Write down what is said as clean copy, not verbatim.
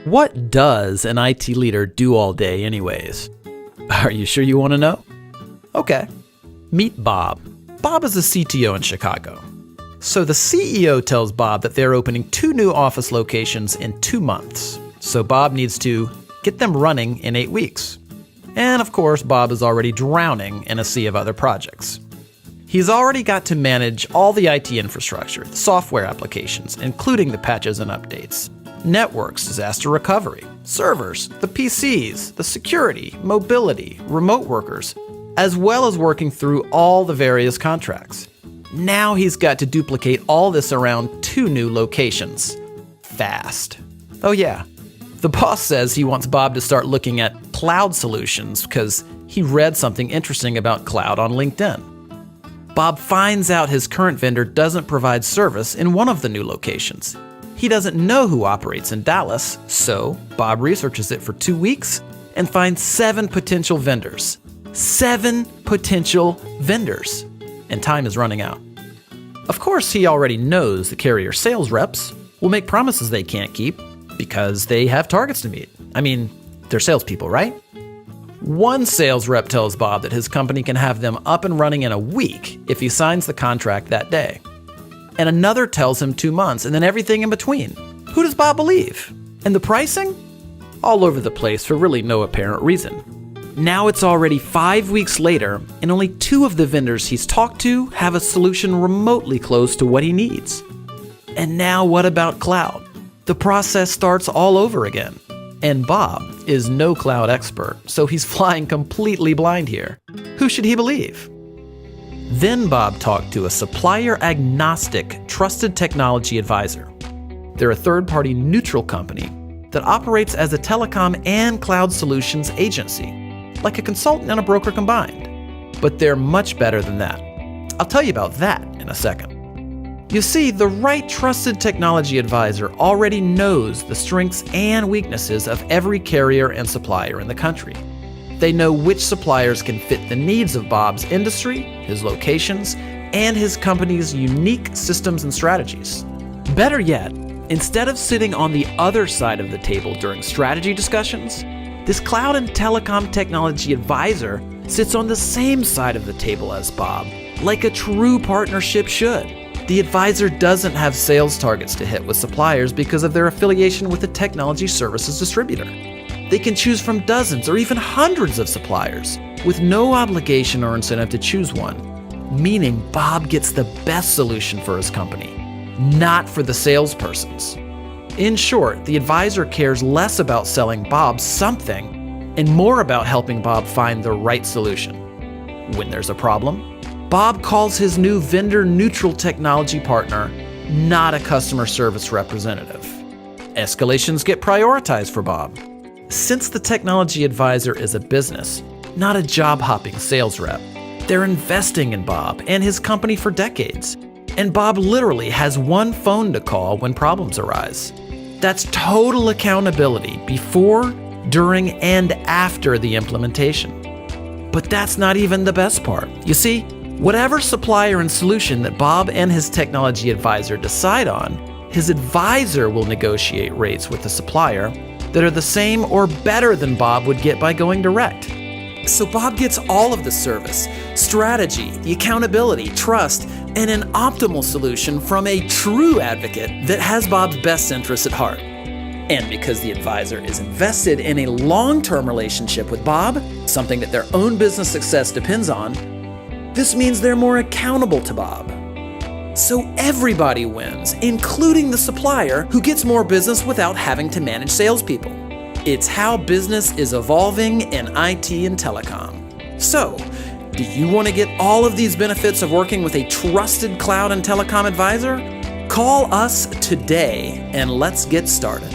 What does an IT leader do all day anyways? Are you sure you want to know? Okay. Meet Bob. Bob is a CTO in Chicago. So the CEO tells Bob that they're opening 2 new office locations in 2 months. So Bob needs to get them running in 8 weeks. And of course, Bob is already drowning in a sea of other projects. He's already got to manage all the IT infrastructure, the software applications, including the patches and updates, networks, disaster recovery, servers, the PCs, the security, mobility, remote workers, as well as working through all the various contracts. Now he's got to duplicate all this around 2 new locations. Fast. Oh yeah, the boss says he wants Bob to start looking at cloud solutions because he read something interesting about cloud on LinkedIn. Bob finds out his current vendor doesn't provide service in one of the new locations. He doesn't know who operates in Dallas, so Bob researches it for 2 weeks and finds 7 potential vendors. 7 potential vendors. And time is running out. Of course, he already knows the carrier sales reps will make promises they can't keep because they have targets to meet. I mean, they're salespeople, right? One sales rep tells Bob that his company can have them up and running in a week if he signs the contract that day. And another tells him 2 months, and then everything in between. Who does Bob believe? And the pricing? All over the place for really no apparent reason. Now it's already 5 weeks later, and only 2 of the vendors he's talked to have a solution remotely close to what he needs. And now what about cloud? The process starts all over again. And Bob is no cloud expert, so he's flying completely blind here. Who should he believe? Then Bob talked to a supplier-agnostic, trusted technology advisor. They're a third-party neutral company that operates as a telecom and cloud solutions agency, like a consultant and a broker combined. But they're much better than that. I'll tell you about that in a second. You see, the right trusted technology advisor already knows the strengths and weaknesses of every carrier and supplier in the country. They know which suppliers can fit the needs of Bob's industry, his locations, and his company's unique systems and strategies. Better yet, instead of sitting on the other side of the table during strategy discussions, this cloud and telecom technology advisor sits on the same side of the table as Bob, like a true partnership should. The advisor doesn't have sales targets to hit with suppliers because of their affiliation with a technology services distributor. They can choose from dozens or even hundreds of suppliers with no obligation or incentive to choose one, meaning Bob gets the best solution for his company, not for the salespersons. In short, the advisor cares less about selling Bob something and more about helping Bob find the right solution. When there's a problem, Bob calls his new vendor-neutral technology partner, not a customer service representative. Escalations get prioritized for Bob. Since the technology advisor is a business, not a job-hopping sales rep, they're investing in Bob and his company for decades. And Bob literally has one phone to call when problems arise. That's total accountability before, during, and after the implementation. But that's not even the best part. You see, whatever supplier and solution that Bob and his technology advisor decide on, his advisor will negotiate rates with the supplier that are the same or better than Bob would get by going direct. So Bob gets all of the service, strategy, the accountability, trust, and an optimal solution from a true advocate that has Bob's best interests at heart. And because the advisor is invested in a long-term relationship with Bob, something that their own business success depends on, this means they're more accountable to Bob. So everybody wins, including the supplier who gets more business without having to manage salespeople. It's how business is evolving in IT and telecom. So, do you want to get all of these benefits of working with a trusted cloud and telecom advisor? Call us today and let's get started.